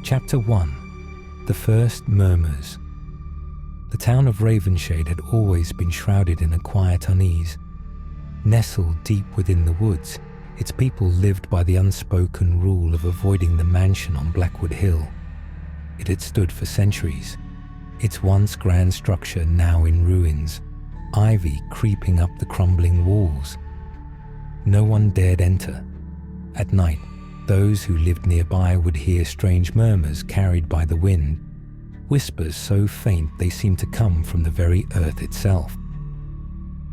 Chapter 1. The First Murmurs. The town of Ravenshade had always been shrouded in a quiet unease. Nestled deep within the woods, its people lived by the unspoken rule of avoiding the mansion on Blackwood Hill. It had stood for centuries, its once grand structure now in ruins, ivy creeping up the crumbling walls. No one dared enter. At night, those who lived nearby would hear strange murmurs carried by the wind, whispers so faint they seemed to come from the very earth itself.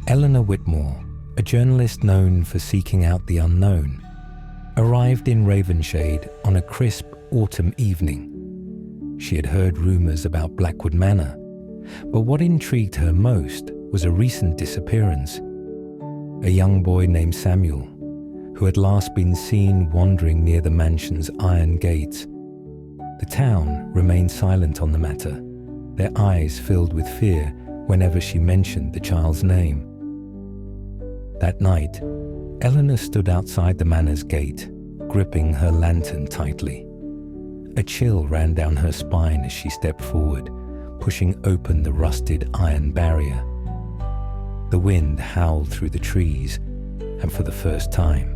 Eleanor Whitmore, a journalist known for seeking out the unknown, arrived in Ravenshade on a crisp autumn evening. She had heard rumours about Blackwood Manor, but what intrigued her most was a recent disappearance. A young boy named Samuel, who had last been seen wandering near the mansion's iron gates. The town remained silent on the matter, their eyes filled with fear whenever she mentioned the child's name. That night, Eleanor stood outside the manor's gate, gripping her lantern tightly. A chill ran down her spine as she stepped forward, pushing open the rusted iron barrier. The wind howled through the trees, and for the first time,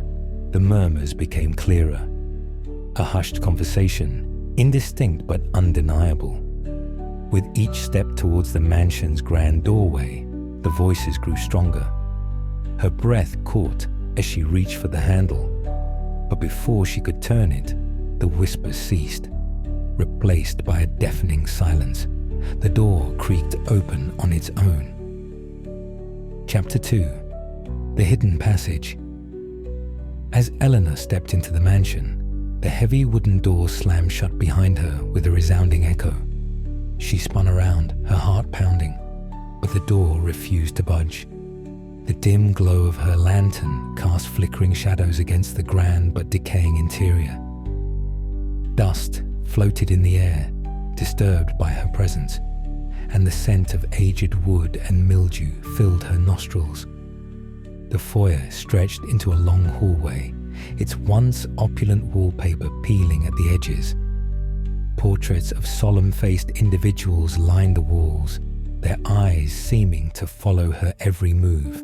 the murmurs became clearer. A hushed conversation, indistinct but undeniable. With each step towards the mansion's grand doorway, the voices grew stronger. Her breath caught as she reached for the handle, but before she could turn it, the whispers ceased, replaced by a deafening silence. The door creaked open on its own. Chapter 2. The Hidden Passage. As Eleanor stepped into the mansion, the heavy wooden door slammed shut behind her with a resounding echo. She spun around, her heart pounding, but the door refused to budge. The dim glow of her lantern cast flickering shadows against the grand but decaying interior. Dust floated in the air, disturbed by her presence, and the scent of aged wood and mildew filled her nostrils. The foyer stretched into a long hallway, its once opulent wallpaper peeling at the edges. Portraits of solemn-faced individuals lined the walls, their eyes seeming to follow her every move.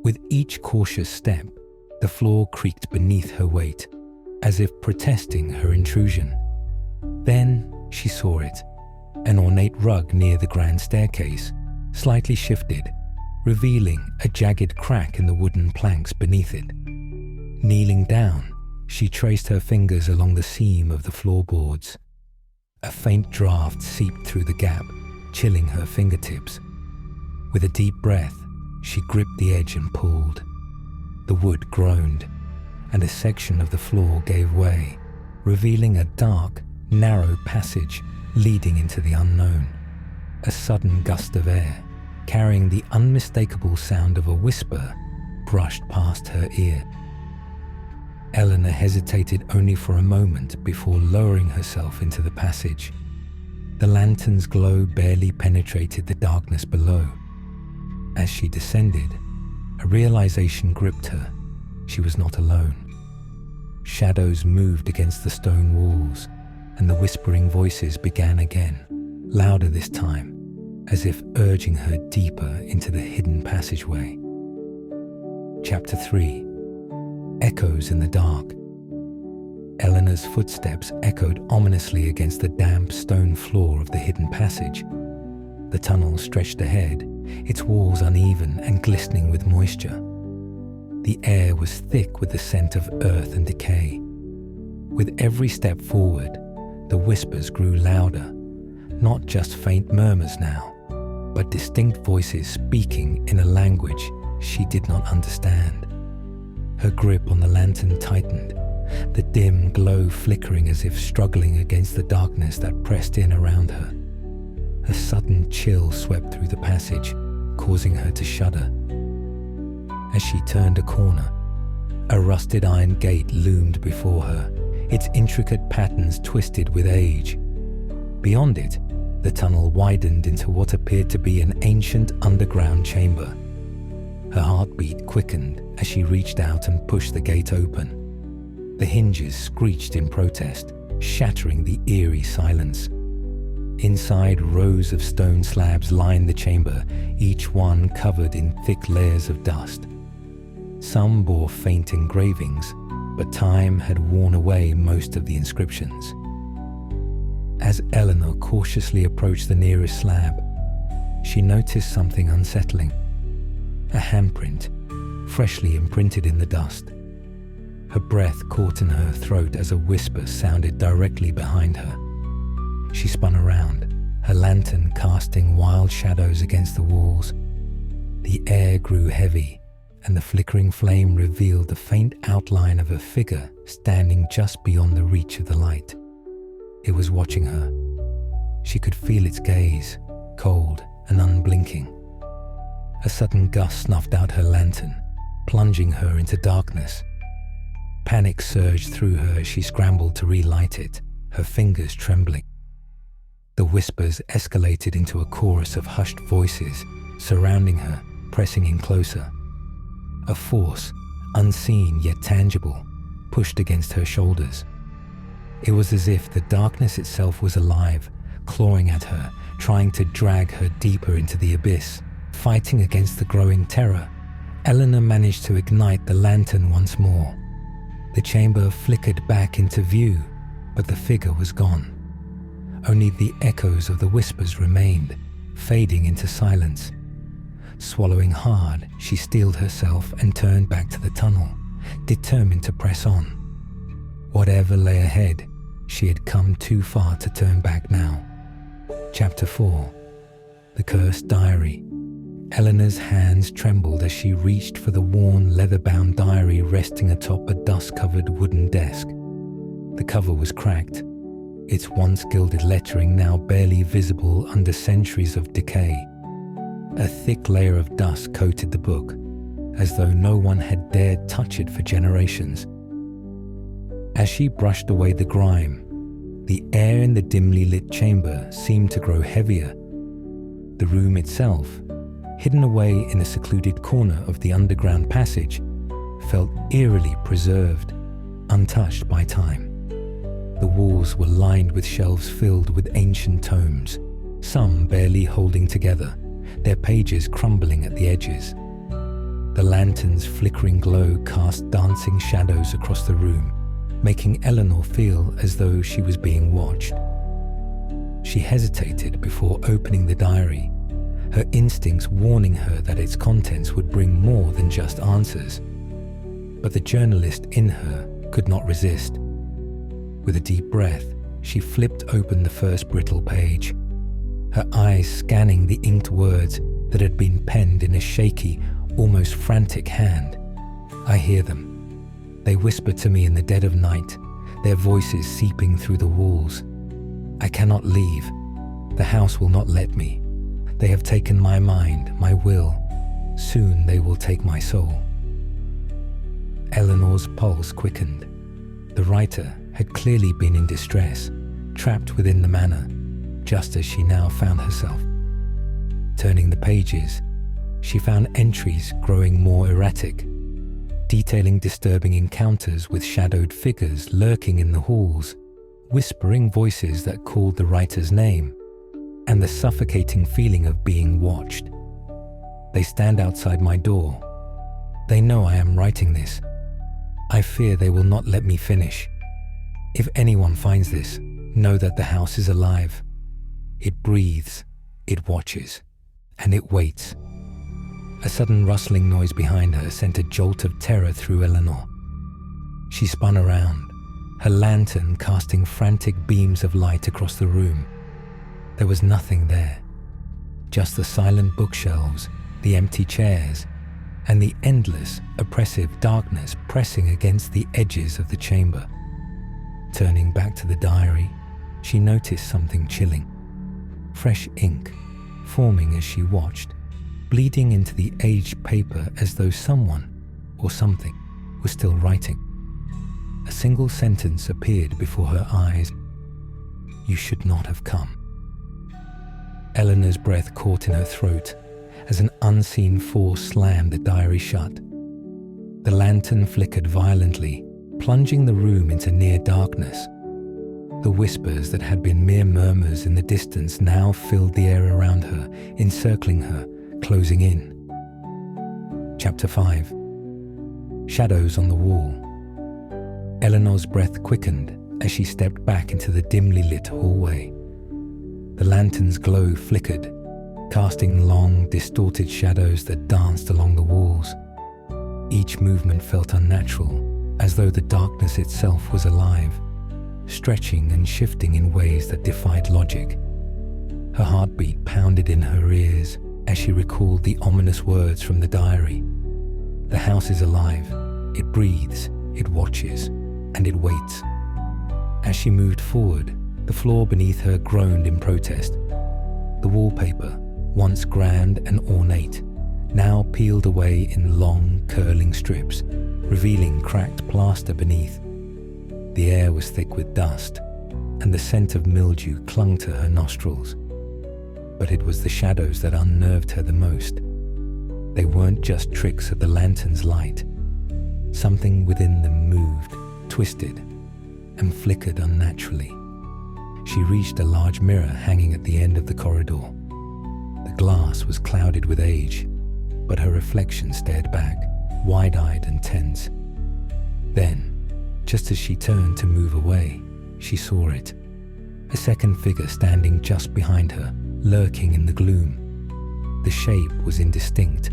With each cautious step, the floor creaked beneath her weight, as if protesting her intrusion. Then she saw it, an ornate rug near the grand staircase, slightly shifted, revealing a jagged crack in the wooden planks beneath it. Kneeling down, she traced her fingers along the seam of the floorboards. A faint draft seeped through the gap, chilling her fingertips. With a deep breath, she gripped the edge and pulled. The wood groaned, and a section of the floor gave way, revealing a dark, narrow passage leading into the unknown. A sudden gust of air, carrying the unmistakable sound of a whisper, brushed past her ear. Eleanor hesitated only for a moment before lowering herself into the passage. The lantern's glow barely penetrated the darkness below. As she descended, a realization gripped her. She was not alone. Shadows moved against the stone walls, and the whispering voices began again, louder this time, as if urging her deeper into the hidden passageway. Chapter 3. Echoes in the Dark. Eleanor's footsteps echoed ominously against the damp stone floor of the hidden passage. The tunnel stretched ahead, its walls uneven and glistening with moisture. The air was thick with the scent of earth and decay. With every step forward, the whispers grew louder, not just faint murmurs now, but distinct voices speaking in a language she did not understand. Her grip on the lantern tightened, the dim glow flickering as if struggling against the darkness that pressed in around her. A sudden chill swept through the passage, causing her to shudder. As she turned a corner, a rusted iron gate loomed before her, its intricate patterns twisted with age. Beyond it, the tunnel widened into what appeared to be an ancient underground chamber. Her heartbeat quickened as she reached out and pushed the gate open. The hinges screeched in protest, shattering the eerie silence. Inside, rows of stone slabs lined the chamber, each one covered in thick layers of dust. Some bore faint engravings, but time had worn away most of the inscriptions. As Eleanor cautiously approached the nearest slab, she noticed something unsettling. A handprint, freshly imprinted in the dust. Her breath caught in her throat as a whisper sounded directly behind her. She spun around, her lantern casting wild shadows against the walls. The air grew heavy, and the flickering flame revealed the faint outline of a figure standing just beyond the reach of the light. It was watching her. She could feel its gaze, cold and unblinking. A sudden gust snuffed out her lantern, plunging her into darkness. Panic surged through her as she scrambled to relight it, her fingers trembling. The whispers escalated into a chorus of hushed voices, surrounding her, pressing in closer. A force, unseen yet tangible, pushed against her shoulders. It was as if the darkness itself was alive, clawing at her, trying to drag her deeper into the abyss. Fighting against the growing terror, Eleanor managed to ignite the lantern once more. The chamber flickered back into view, but the figure was gone. Only the echoes of the whispers remained, fading into silence. Swallowing hard, she steeled herself and turned back to the tunnel, determined to press on. Whatever lay ahead, she had come too far to turn back now. Chapter 4. The Cursed Diary. Eleanor's hands trembled as she reached for the worn, leather-bound diary resting atop a dust-covered wooden desk. The cover was cracked, its once gilded lettering now barely visible under centuries of decay. A thick layer of dust coated the book, as though no one had dared touch it for generations. As she brushed away the grime, the air in the dimly lit chamber seemed to grow heavier. The room itself, hidden away in a secluded corner of the underground passage, felt eerily preserved, untouched by time. The walls were lined with shelves filled with ancient tomes, some barely holding together, their pages crumbling at the edges. The lantern's flickering glow cast dancing shadows across the room, making Eleanor feel as though she was being watched. She hesitated before opening the diary, her instincts warning her that its contents would bring more than just answers. But the journalist in her could not resist. With a deep breath, she flipped open the first brittle page, her eyes scanning the inked words that had been penned in a shaky, almost frantic hand. I hear them. They whisper to me in the dead of night, their voices seeping through the walls. I cannot leave. The house will not let me. They have taken my mind, my will. Soon they will take my soul. Eleanor's pulse quickened. The writer had clearly been in distress, trapped within the manor, just as she now found herself. Turning the pages, she found entries growing more erratic, detailing disturbing encounters with shadowed figures lurking in the halls, whispering voices that called the writer's name, and the suffocating feeling of being watched. They stand outside my door. They know I am writing this. I fear they will not let me finish. If anyone finds this, know that the house is alive. It breathes, it watches, and it waits. A sudden rustling noise behind her sent a jolt of terror through Eleanor. She spun around, her lantern casting frantic beams of light across the room. There was nothing there, just the silent bookshelves, the empty chairs, and the endless, oppressive darkness pressing against the edges of the chamber. Turning back to the diary, she noticed something chilling. Fresh ink, forming as she watched, bleeding into the aged paper as though someone, or something, was still writing. A single sentence appeared before her eyes. You should not have come. Eleanor's breath caught in her throat as an unseen force slammed the diary shut. The lantern flickered violently, plunging the room into near darkness. The whispers that had been mere murmurs in the distance now filled the air around her, encircling her, closing in. Chapter 5. Shadows on the wall. Eleanor's breath quickened as she stepped back into the dimly lit hallway. The lantern's glow flickered, casting long, distorted shadows that danced along the walls. Each movement felt unnatural, as though the darkness itself was alive, stretching and shifting in ways that defied logic. Her heartbeat pounded in her ears as she recalled the ominous words from the diary. The house is alive. It breathes, it watches, and it waits. As she moved forward, the floor beneath her groaned in protest. The wallpaper, once grand and ornate, now peeled away in long, curling strips, revealing cracked plaster beneath. The air was thick with dust, and the scent of mildew clung to her nostrils. But it was the shadows that unnerved her the most. They weren't just tricks of the lantern's light. Something within them moved, twisted, and flickered unnaturally. She reached a large mirror hanging at the end of the corridor. The glass was clouded with age, but her reflection stared back, wide-eyed and tense. Then, just as she turned to move away, she saw it. A second figure standing just behind her, lurking in the gloom. The shape was indistinct,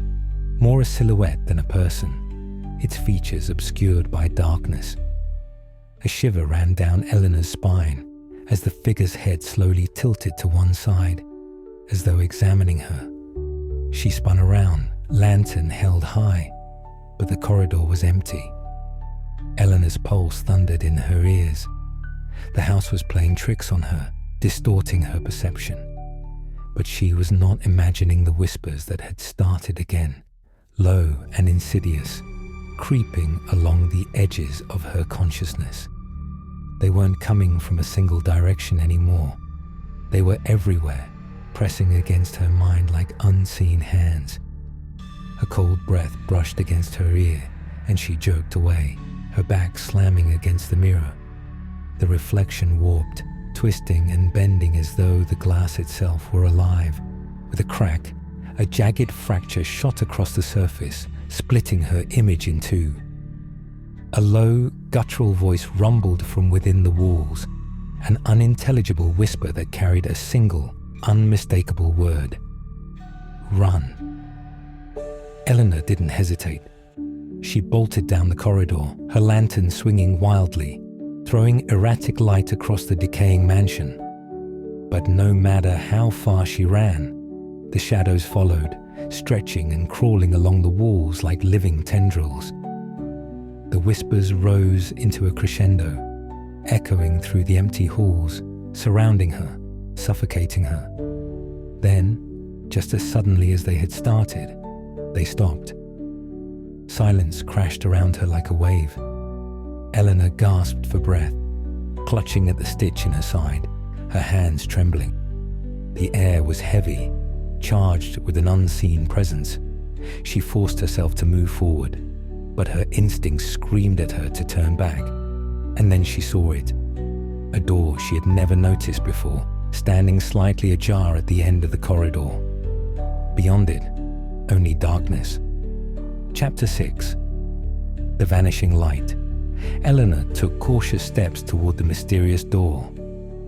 more a silhouette than a person, its features obscured by darkness. A shiver ran down Eleanor's spine as the figure's head slowly tilted to one side, as though examining her. She spun around, lantern held high, but the corridor was empty. Eleanor's pulse thundered in her ears. The house was playing tricks on her, distorting her perception. But she was not imagining the whispers that had started again, low and insidious, creeping along the edges of her consciousness. They weren't coming from a single direction anymore. They were everywhere, pressing against her mind like unseen hands. A cold breath brushed against her ear, and she jerked away, her back slamming against the mirror. The reflection warped, twisting and bending as though the glass itself were alive. With a crack, a jagged fracture shot across the surface, splitting her image in two. A low, guttural voice rumbled from within the walls, an unintelligible whisper that carried a single, unmistakable word. Run. Eleanor didn't hesitate. She bolted down the corridor, her lantern swinging wildly, throwing erratic light across the decaying mansion. But no matter how far she ran, the shadows followed, stretching and crawling along the walls like living tendrils. The whispers rose into a crescendo, echoing through the empty halls, surrounding her, suffocating her. Then, just as suddenly as they had started, they stopped. Silence crashed around her like a wave. Eleanor gasped for breath, clutching at the stitch in her side, her hands trembling. The air was heavy, charged with an unseen presence. She forced herself to move forward, but her instincts screamed at her to turn back. And then she saw it. A door she had never noticed before, standing slightly ajar at the end of the corridor. Beyond it, only darkness. Chapter 6. The Vanishing Light. Eleanor took cautious steps toward the mysterious door,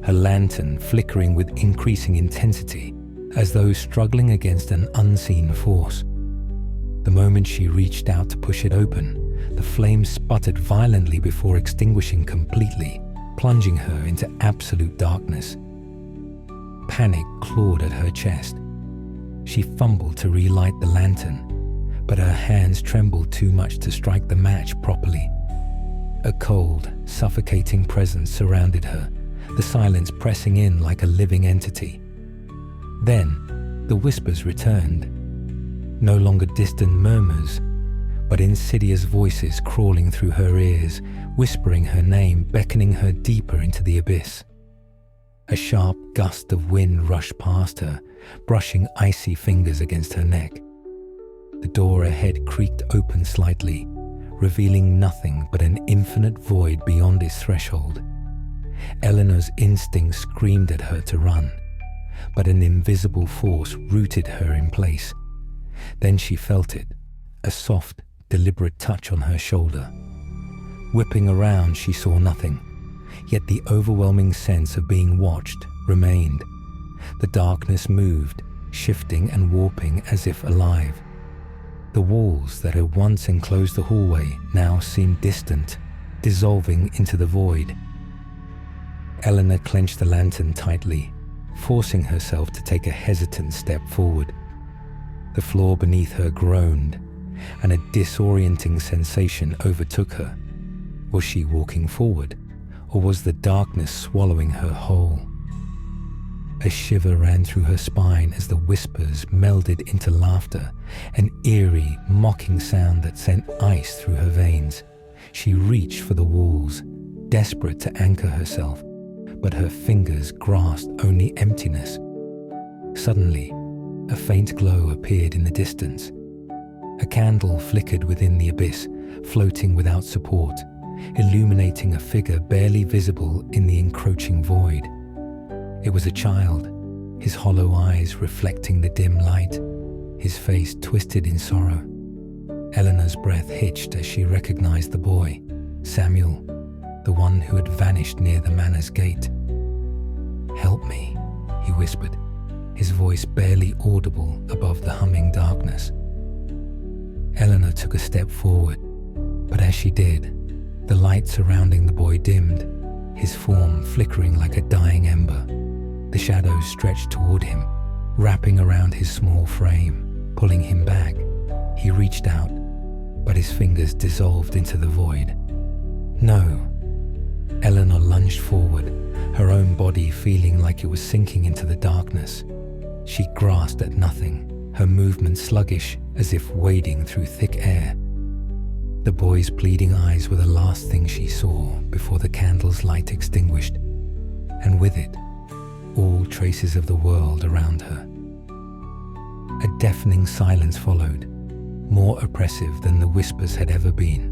her lantern flickering with increasing intensity, as though struggling against an unseen force. The moment she reached out to push it open, the flame sputtered violently before extinguishing completely, plunging her into absolute darkness. Panic clawed at her chest. She fumbled to relight the lantern, but her hands trembled too much to strike the match properly. A cold, suffocating presence surrounded her, the silence pressing in like a living entity. Then, the whispers returned. No longer distant murmurs, but insidious voices crawling through her ears, whispering her name, beckoning her deeper into the abyss. A sharp gust of wind rushed past her, brushing icy fingers against her neck. The door ahead creaked open slightly, revealing nothing but an infinite void beyond its threshold. Eleanor's instinct screamed at her to run, but an invisible force rooted her in place. Then she felt it, a soft, deliberate touch on her shoulder. Whipping around, she saw nothing, yet the overwhelming sense of being watched remained. The darkness moved, shifting and warping as if alive. The walls that had once enclosed the hallway now seemed distant, dissolving into the void. Eleanor clenched the lantern tightly, forcing herself to take a hesitant step forward. The floor beneath her groaned, and a disorienting sensation overtook her. Was she walking forward, or was the darkness swallowing her whole? A shiver ran through her spine as the whispers melded into laughter, an eerie, mocking sound that sent ice through her veins. She reached for the walls, desperate to anchor herself, but her fingers grasped only emptiness. Suddenly, a faint glow appeared in the distance. A candle flickered within the abyss, floating without support, illuminating a figure barely visible in the encroaching void. It was a child, his hollow eyes reflecting the dim light, his face twisted in sorrow. Eleanor's breath hitched as she recognized the boy, Samuel, the one who had vanished near the manor's gate. "Help me," he whispered, his voice barely audible above the humming darkness. Eleanor took a step forward, but as she did, the light surrounding the boy dimmed, his form flickering like a dying ember. The shadows stretched toward him, wrapping around his small frame, pulling him back. He reached out, but his fingers dissolved into the void. "No." Eleanor lunged forward, her own body feeling like it was sinking into the darkness. She grasped at nothing, her movement sluggish as if wading through thick air. The boy's pleading eyes were the last thing she saw before the candle's light extinguished, and with it, all traces of the world around her. A deafening silence followed, more oppressive than the whispers had ever been.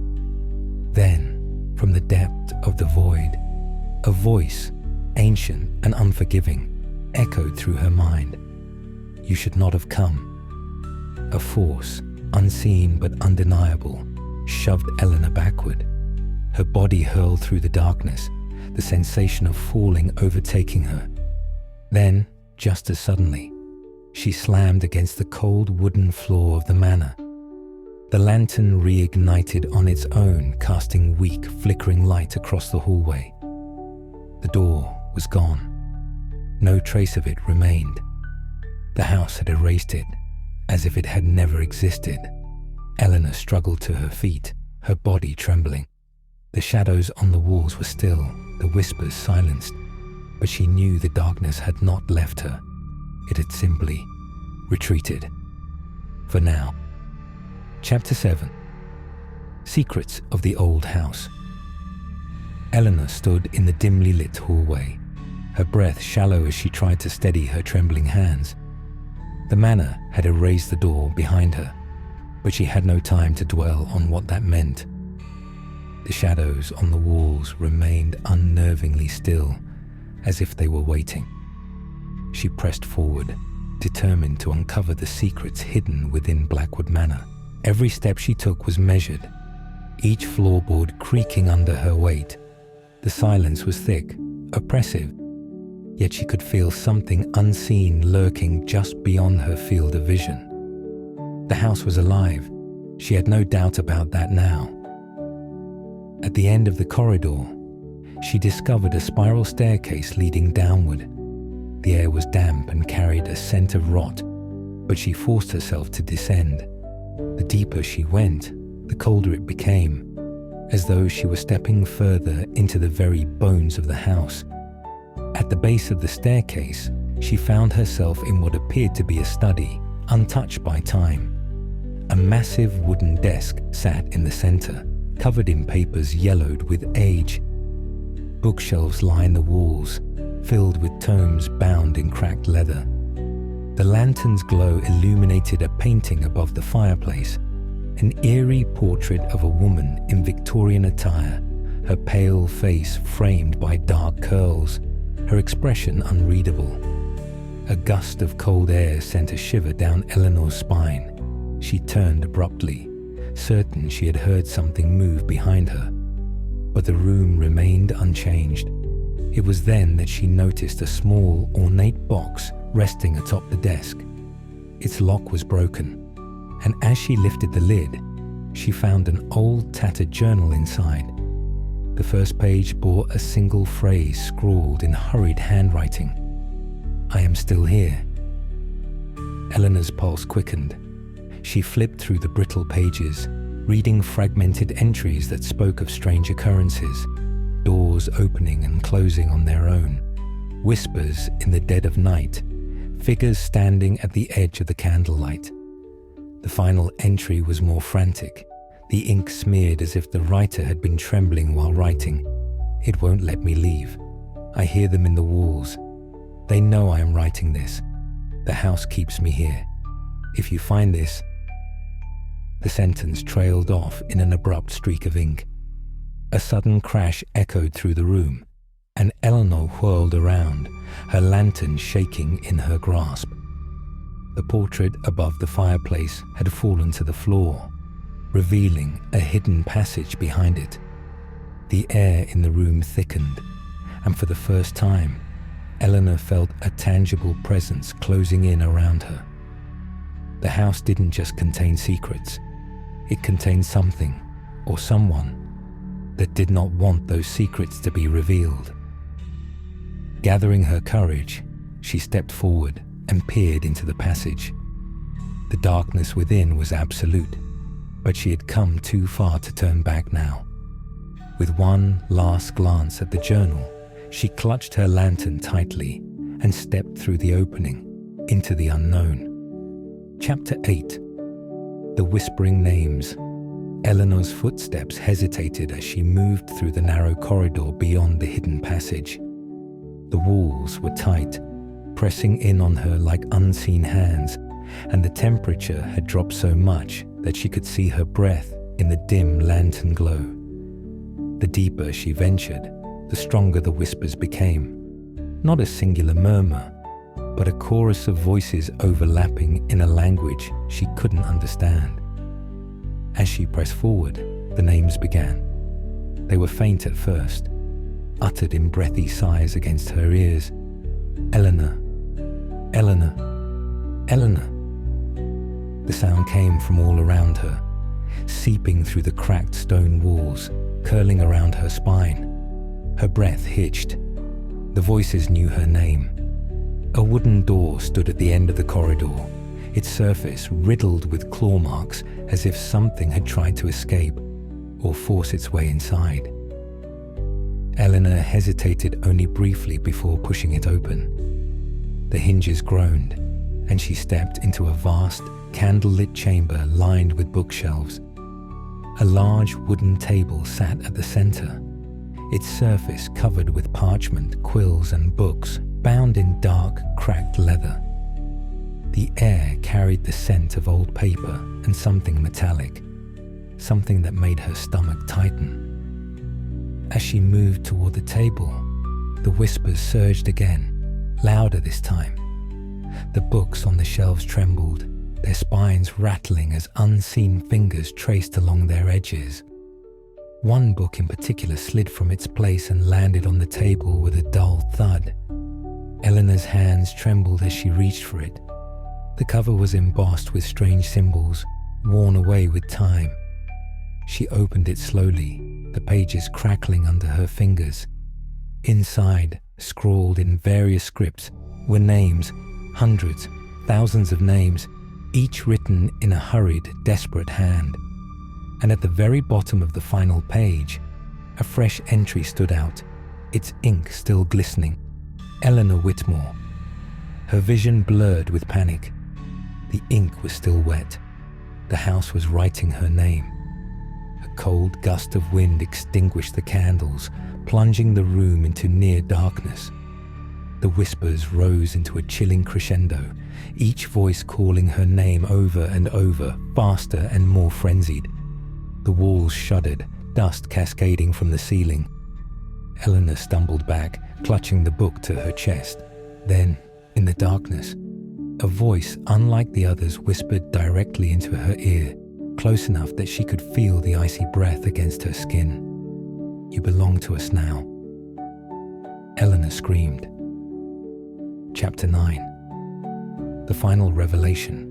Then, from the depth of the void, a voice, ancient and unforgiving, echoed through her mind. "You should not have come." A force, unseen but undeniable, shoved Eleanor backward. Her body hurled through the darkness, the sensation of falling overtaking her. Then, just as suddenly, she slammed against the cold wooden floor of the manor. The lantern reignited on its own, casting weak, flickering light across the hallway. The door was gone. No trace of it remained. The house had erased it, as if it had never existed. Eleanor struggled to her feet, her body trembling. The shadows on the walls were still, the whispers silenced, but she knew the darkness had not left her. It had simply retreated. For now. Chapter 7. Secrets of the Old House. Eleanor stood in the dimly lit hallway, her breath shallow as she tried to steady her trembling hands. The manor had erased the door behind her, but she had no time to dwell on what that meant. The shadows on the walls remained unnervingly still, as if they were waiting. She pressed forward, determined to uncover the secrets hidden within Blackwood Manor. Every step she took was measured, each floorboard creaking under her weight. The silence was thick, oppressive, yet she could feel something unseen lurking just beyond her field of vision. The house was alive. She had no doubt about that now. At the end of the corridor, she discovered a spiral staircase leading downward. The air was damp and carried a scent of rot, but she forced herself to descend. The deeper she went, the colder it became, as though she were stepping further into the very bones of the house. At the base of the staircase, she found herself in what appeared to be a study, untouched by time. A massive wooden desk sat in the center, covered in papers yellowed with age. Bookshelves lined the walls, filled with tomes bound in cracked leather. The lantern's glow illuminated a painting above the fireplace, an eerie portrait of a woman in Victorian attire, her pale face framed by dark curls, her expression unreadable. A gust of cold air sent a shiver down Eleanor's spine. She turned abruptly, certain she had heard something move behind her. But the room remained unchanged. It was then that she noticed a small, ornate box resting atop the desk. Its lock was broken, and as she lifted the lid, she found an old, tattered journal inside. The first page bore a single phrase scrawled in hurried handwriting. "I am still here." Eleanor's pulse quickened. She flipped through the brittle pages, reading fragmented entries that spoke of strange occurrences, doors opening and closing on their own, whispers in the dead of night, figures standing at the edge of the candlelight. The final entry was more frantic, the ink smeared as if the writer had been trembling while writing. "It won't let me leave. I hear them in the walls. They know I am writing this. The house keeps me here. If you find this..." The sentence trailed off in an abrupt streak of ink. A sudden crash echoed through the room, and Eleanor whirled around, her lantern shaking in her grasp. The portrait above the fireplace had fallen to the floor, revealing a hidden passage behind it. The air in the room thickened, and for the first time, Eleanor felt a tangible presence closing in around her. The house didn't just contain secrets. It contained something, or someone, that did not want those secrets to be revealed. Gathering her courage, she stepped forward and peered into the passage. The darkness within was absolute, but she had come too far to turn back now. With one last glance at the journal, she clutched her lantern tightly and stepped through the opening into the unknown. Chapter 8. The Whispering Names. Eleanor's footsteps hesitated as she moved through the narrow corridor beyond the hidden passage. The walls were tight, pressing in on her like unseen hands, and the temperature had dropped so much that she could see her breath in the dim lantern glow. The deeper she ventured, the stronger the whispers became. Not a singular murmur, but a chorus of voices overlapping in a language she couldn't understand. As she pressed forward, the names began. They were faint at first, uttered in breathy sighs against her ears. "Eleanor, Eleanor, Eleanor." The sound came from all around her, seeping through the cracked stone walls, curling around her spine. Her breath hitched. The voices knew her name. A wooden door stood at the end of the corridor, its surface riddled with claw marks as if something had tried to escape or force its way inside. Eleanor hesitated only briefly before pushing it open. The hinges groaned, and she stepped into a vast, candlelit chamber lined with bookshelves. A large wooden table sat at the center, its surface covered with parchment, quills, and books bound in dark, cracked leather. The air carried the scent of old paper and something metallic, something that made her stomach tighten. As she moved toward the table, the whispers surged again, louder this time. The books on the shelves trembled, their spines rattling as unseen fingers traced along their edges. One book in particular slid from its place and landed on the table with a dull thud. Eleanor's hands trembled as she reached for it. The cover was embossed with strange symbols, worn away with time. She opened it slowly, the pages crackling under her fingers. Inside, scrawled in various scripts, were names, hundreds, thousands of names, each written in a hurried, desperate hand. And at the very bottom of the final page, a fresh entry stood out, its ink still glistening. Eleanor Whitmore. Her vision blurred with panic. The ink was still wet. The house was writing her name. A cold gust of wind extinguished the candles, plunging the room into near darkness. The whispers rose into a chilling crescendo, each voice calling her name over and over, faster and more frenzied. The walls shuddered, dust cascading from the ceiling. Eleanor stumbled back, clutching the book to her chest. Then, in the darkness, a voice unlike the others whispered directly into her ear, close enough that she could feel the icy breath against her skin. "You belong to us now." Eleanor screamed. Chapter 9. The final revelation.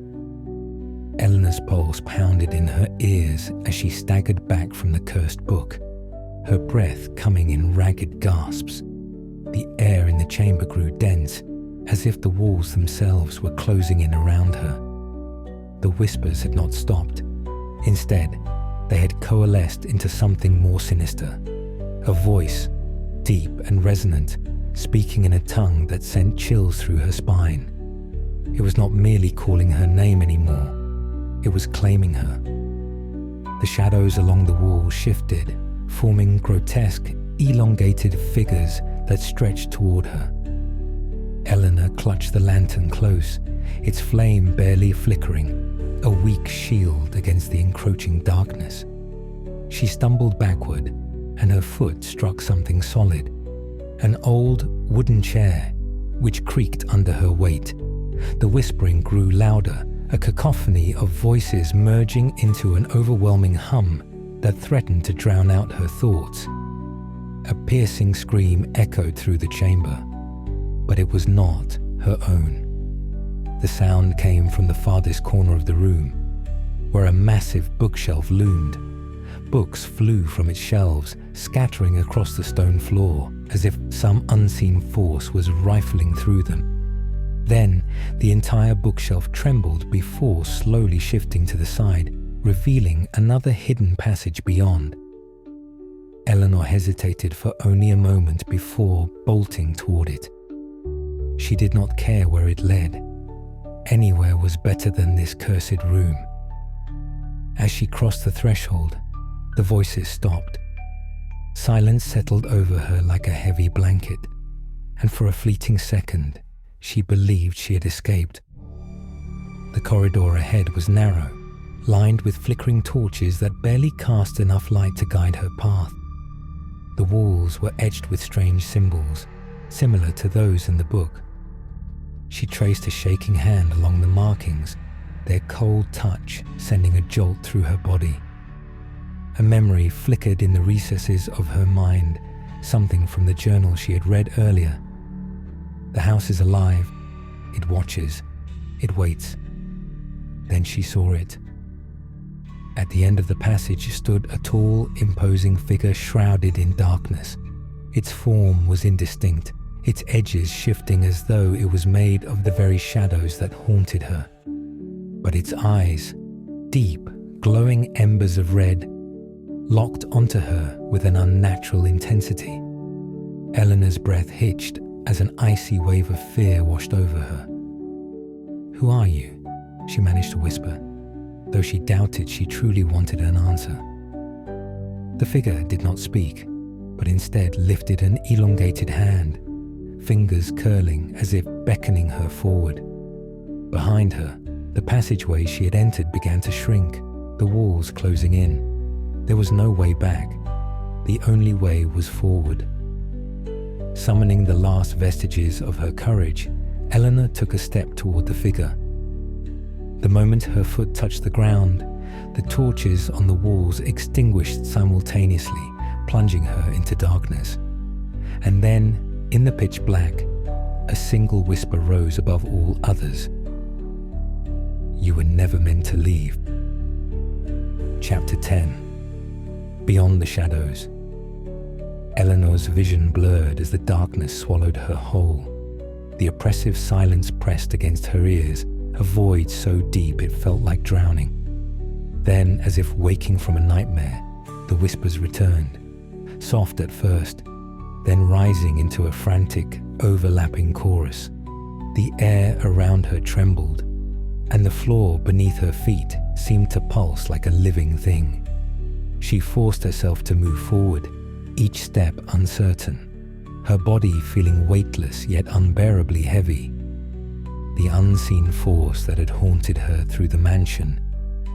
Eleanor's pulse pounded in her ears as she staggered back from the cursed book, her breath coming in ragged gasps. The air in the chamber grew dense, as if the walls themselves were closing in around her. The whispers had not stopped. Instead, they had coalesced into something more sinister. A voice, deep and resonant, speaking in a tongue that sent chills through her spine. It was not merely calling her name anymore. It was claiming her. The shadows along the wall shifted, forming grotesque, elongated figures that stretched toward her. Eleanor clutched the lantern close, its flame barely flickering, a weak shield against the encroaching darkness. She stumbled backward, and her foot struck something solid, an old wooden chair, which creaked under her weight. The whispering grew louder, a cacophony of voices merging into an overwhelming hum that threatened to drown out her thoughts. A piercing scream echoed through the chamber, but it was not her own. The sound came from the farthest corner of the room, where a massive bookshelf loomed. Books flew from its shelves, scattering across the stone floor, as if some unseen force was rifling through them. Then, the entire bookshelf trembled before slowly shifting to the side, revealing another hidden passage beyond. Eleanor hesitated for only a moment before bolting toward it. She did not care where it led. Anywhere was better than this cursed room. As she crossed the threshold, the voices stopped. Silence settled over her like a heavy blanket, and for a fleeting second, she believed she had escaped. The corridor ahead was narrow, lined with flickering torches that barely cast enough light to guide her path. The walls were etched with strange symbols, similar to those in the book. She traced a shaking hand along the markings, their cold touch sending a jolt through her body. A memory flickered in the recesses of her mind, something from the journal she had read earlier. The house is alive. It watches. It waits. Then she saw it. At the end of the passage stood a tall, imposing figure shrouded in darkness. Its form was indistinct, its edges shifting as though it was made of the very shadows that haunted her. But its eyes, deep, glowing embers of red, locked onto her with an unnatural intensity. Eleanor's breath hitched as an icy wave of fear washed over her. "Who are you?" she managed to whisper, though she doubted she truly wanted an answer. The figure did not speak, but instead lifted an elongated hand, fingers curling as if beckoning her forward. Behind her, the passageway she had entered began to shrink, the walls closing in. There was no way back. The only way was forward. Summoning the last vestiges of her courage, Eleanor took a step toward the figure. The moment her foot touched the ground, the torches on the walls extinguished simultaneously, plunging her into darkness. And then, in the pitch black, a single whisper rose above all others. "You were never meant to leave." Chapter 10. Beyond the shadows. Eleanor's vision blurred as the darkness swallowed her whole. The oppressive silence pressed against her ears, a void so deep it felt like drowning. Then, as if waking from a nightmare, the whispers returned, soft at first, then rising into a frantic, overlapping chorus. The air around her trembled, and the floor beneath her feet seemed to pulse like a living thing. She forced herself to move forward, each step uncertain, her body feeling weightless yet unbearably heavy. The unseen force that had haunted her through the mansion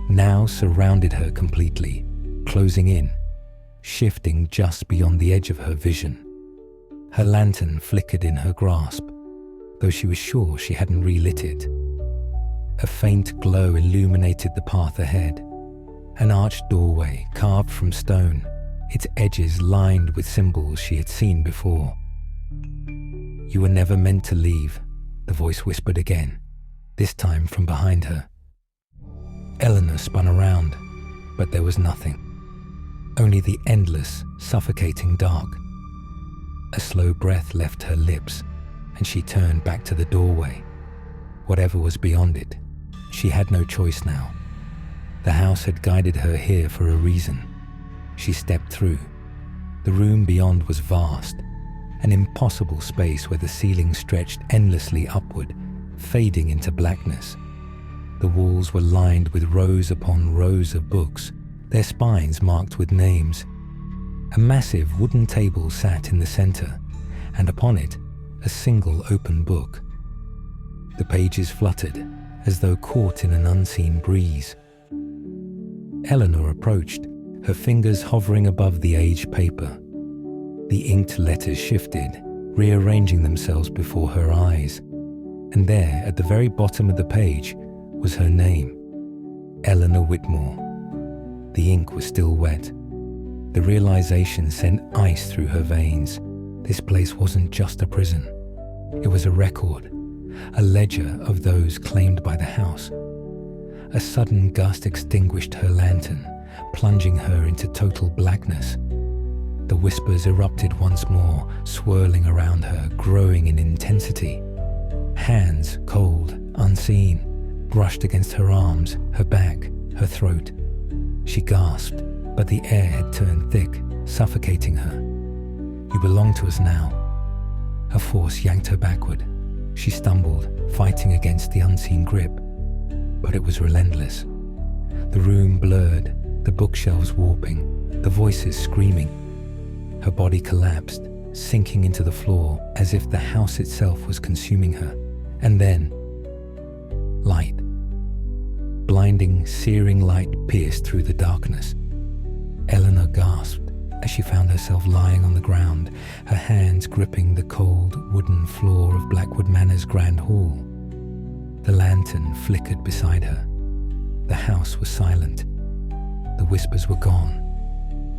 now surrounded her completely, closing in, shifting just beyond the edge of her vision. Her lantern flickered in her grasp, though she was sure she hadn't relit it. A faint glow illuminated the path ahead, an arched doorway carved from stone, its edges lined with symbols she had seen before. "You were never meant to leave," the voice whispered again, this time from behind her. Eleanor spun around, but there was nothing. Only the endless, suffocating dark. A slow breath left her lips, and she turned back to the doorway. Whatever was beyond it, she had no choice now. The house had guided her here for a reason. She stepped through. The room beyond was vast, an impossible space where the ceiling stretched endlessly upward, fading into blackness. The walls were lined with rows upon rows of books, their spines marked with names. A massive wooden table sat in the center, and upon it, a single open book. The pages fluttered, as though caught in an unseen breeze. Eleanor approached, her fingers hovering above the aged paper. The inked letters shifted, rearranging themselves before her eyes. And there, at the very bottom of the page, was her name, Eleanor Whitmore. The ink was still wet. The realization sent ice through her veins. This place wasn't just a prison. It was a record, a ledger of those claimed by the house. A sudden gust extinguished her lantern, plunging her into total blackness. The whispers erupted once more, swirling around her, growing in intensity. Hands, cold, unseen, brushed against her arms, her back, her throat. She gasped, but the air had turned thick, suffocating her. "You belong to us now." A force yanked her backward. She stumbled, fighting against the unseen grip. But it was relentless. The room blurred, the bookshelves warping, the voices screaming. Her body collapsed, sinking into the floor as if the house itself was consuming her. And then, light. Blinding, searing light pierced through the darkness. Eleanor gasped as she found herself lying on the ground, her hands gripping the cold, wooden floor of Blackwood Manor's grand hall. The lantern flickered beside her. The house was silent. The whispers were gone.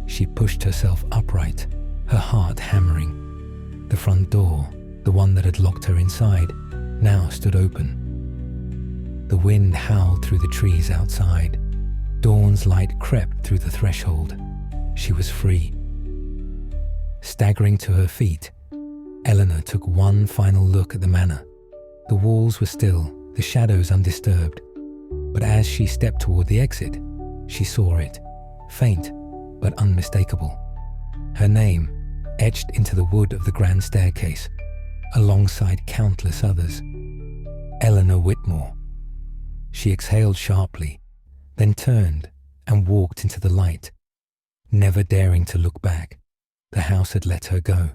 She pushed herself upright, her heart hammering. The front door, the one that had locked her inside, now stood open. The wind howled through the trees outside. Dawn's light crept through the threshold. She was free. Staggering to her feet, Eleanor took one final look at the manor. The walls were still, the shadows undisturbed. But as she stepped toward the exit, she saw it, faint but unmistakable. Her name, etched into the wood of the grand staircase, alongside countless others. Eleanor Whitmore. She exhaled sharply, then turned and walked into the light, never daring to look back. The house had let her go,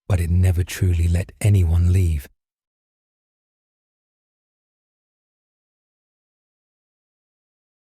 but it never truly let anyone leave.